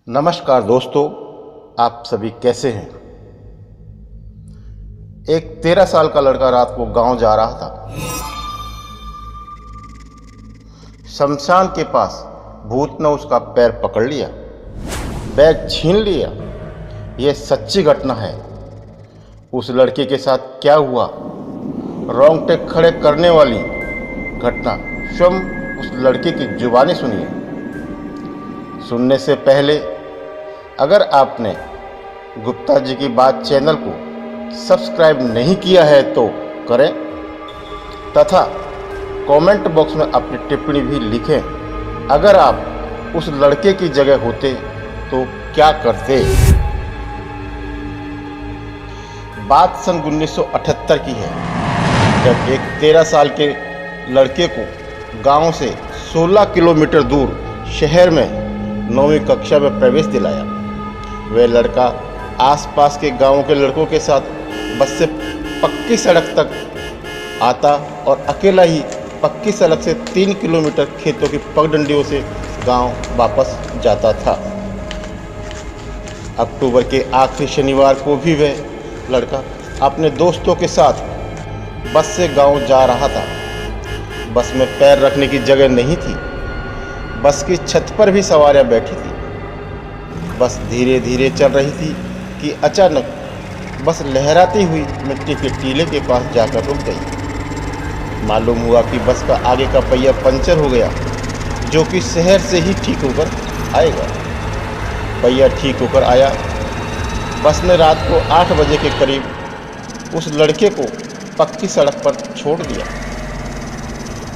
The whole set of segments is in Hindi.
नमस्कार दोस्तों, आप सभी कैसे हैं। एक 13 साल का लड़का रात को गांव जा रहा था। शमशान के पास भूत ने उसका पैर पकड़ लिया, बैग छीन लिया। यह सच्ची घटना है। उस लड़के के साथ क्या हुआ, रोंगटे खड़े करने वाली घटना स्वयं उस लड़के की जुबानी सुनिए। सुनने से पहले अगर आपने गुप्ता जी की बात चैनल को सब्सक्राइब नहीं किया है तो करें तथा कमेंट बॉक्स में अपनी टिप्पणी भी लिखें। अगर आप उस लड़के की जगह होते तो क्या करते। बात सन 1978 की है, जब एक 13 साल के लड़के को गांव से 16 किलोमीटर दूर शहर में 9वीं कक्षा में प्रवेश दिलाया। वह लड़का आसपास के गांवों के लड़कों के साथ बस से पक्की सड़क तक आता और अकेला ही पक्की सड़क से 3 किलोमीटर खेतों की पगडंडियों से गांव वापस जाता था। अक्टूबर के आखिरी शनिवार को भी वह लड़का अपने दोस्तों के साथ बस से गांव जा रहा था। बस में पैर रखने की जगह नहीं थी। बस की छत पर भी सवारियां बैठी थी। बस धीरे धीरे चल रही थी कि अचानक बस लहराती हुई मिट्टी के टीले के पास जाकर रुक गई। मालूम हुआ कि बस का आगे का पहिया पंचर हो गया, जो कि शहर से ही ठीक होकर आएगा। पहिया ठीक होकर आया। बस ने रात को 8 बजे के करीब उस लड़के को पक्की सड़क पर छोड़ दिया।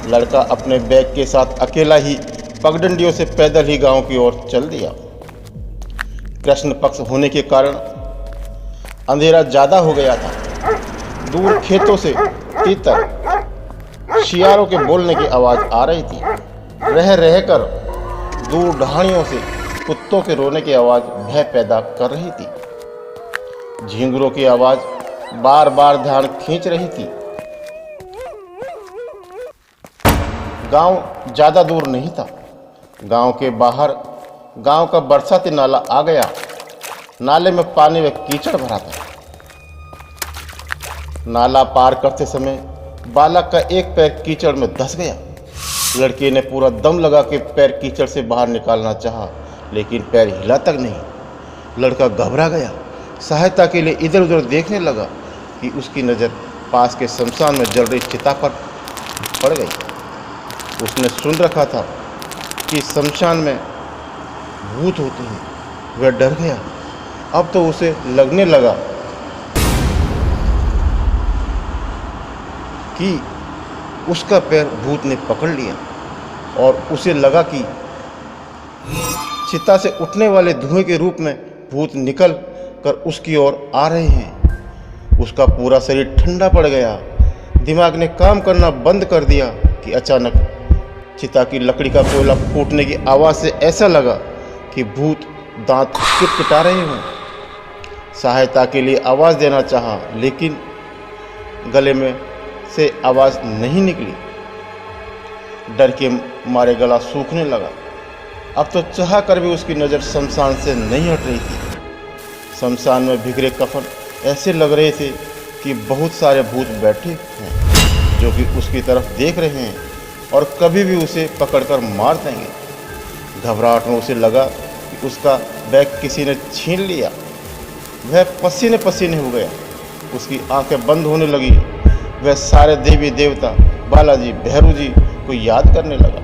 लड़का अपने बैग के साथ अकेला ही पगडंडियों से पैदल ही गांव की ओर चल दिया। कृष्ण पक्ष होने के कारण अंधेरा ज़्यादा हो गया था। दूर खेतों से तीतर शियारों के बोलने की आवाज़ आ रही थी। रह रहकर दूर ढाणियों से कुत्तों के रोने की आवाज़ भय पैदा कर रही थी। झींगुरों की आवाज़ बार बार ध्यान खींच रही थी। गांव ज़्यादा दूर नहीं था। गांव के बाहर गांव का बरसाती नाला आ गया। नाले में पानी व कीचड़ भरा था। नाला पार करते समय बालक का एक पैर कीचड़ में धंस गया। लड़के ने पूरा दम लगा के पैर कीचड़ से बाहर निकालना चाहा, लेकिन पैर हिला तक नहीं। लड़का घबरा गया। सहायता के लिए इधर उधर देखने लगा कि उसकी नज़र पास के शमशान में जल रही चिता पर पड़ गई। उसने सुन रखा था कि शमशान में भूत होते हैं। वह डर गया। अब तो उसे लगने लगा कि उसका पैर भूत ने पकड़ लिया और उसे लगा कि चिता से उठने वाले धुएं के रूप में भूत निकल कर उसकी ओर आ रहे हैं। उसका पूरा शरीर ठंडा पड़ गया। दिमाग ने काम करना बंद कर दिया कि अचानक चिता की लकड़ी का कोयला फूटने की आवाज़ से ऐसा लगा कि भूत दांत किटकिटा रहे हों। सहायता के लिए आवाज़ देना चाहा, लेकिन गले में से आवाज़ नहीं निकली। डर के मारे गला सूखने लगा। अब तो चाह कर भी उसकी नज़र शमशान से नहीं हट रही थी। शमशान में बिखरे कफन ऐसे लग रहे थे कि बहुत सारे भूत बैठे हैं, जो कि उसकी तरफ देख रहे हैं और कभी भी उसे पकड़कर मार देंगे। घबराहट में उसे लगा कि उसका बैग किसी ने छीन लिया। वह पसीने पसीने हो गया। उसकी आंखें बंद होने लगी। वह सारे देवी देवता बालाजी भैरू जी को याद करने लगा।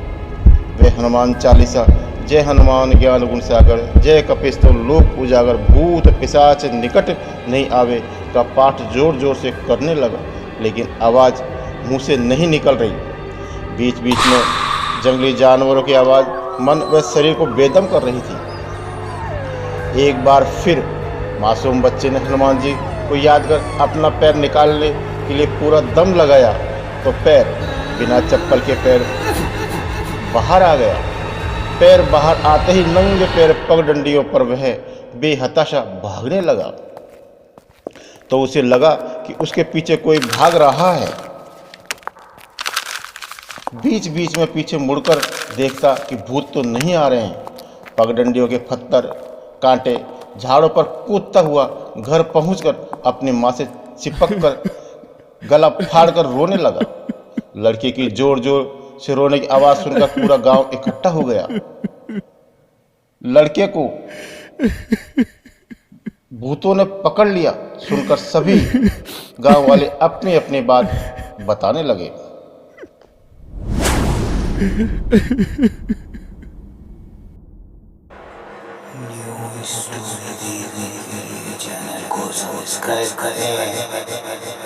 वह हनुमान चालीसा, जय हनुमान ज्ञान गुण सागर, जय कपिस्तु लोक उजागर, भूत पिशाच निकट नहीं आवे का पाठ जोर जोर से करने लगा, लेकिन आवाज़ मुंह से नहीं निकल रही। बीच बीच में जंगली जानवरों की आवाज़ मन व शरीर को बेदम कर रही थी। एक बार फिर मासूम बच्चे ने हनुमान जी को याद कर अपना पैर निकालने के लिए पूरा दम लगाया, तो पैर बिना चप्पल के पैर बाहर आ गया। पैर बाहर आते ही नंगे पैर पगडंडियों पर वह बेहताशा भागने लगा। तो उसे लगा कि उसके पीछे कोई भाग रहा है। बीच बीच में पीछे मुड़कर देखता कि भूत तो नहीं आ रहे हैं। पगडंडियों के पत्थर कांटे झाड़ों पर कूदता हुआ घर पहुंचकर अपनी माँ से चिपक कर गला फाड़कर रोने लगा। लड़के की जोर जोर से रोने की आवाज सुनकर पूरा गांव इकट्ठा हो गया। लड़के को भूतों ने पकड़ लिया सुनकर सभी गांव वाले अपनी अपनी बात बताने लगे। न्यू स्टोरी चैनल को सब्सक्राइब करें।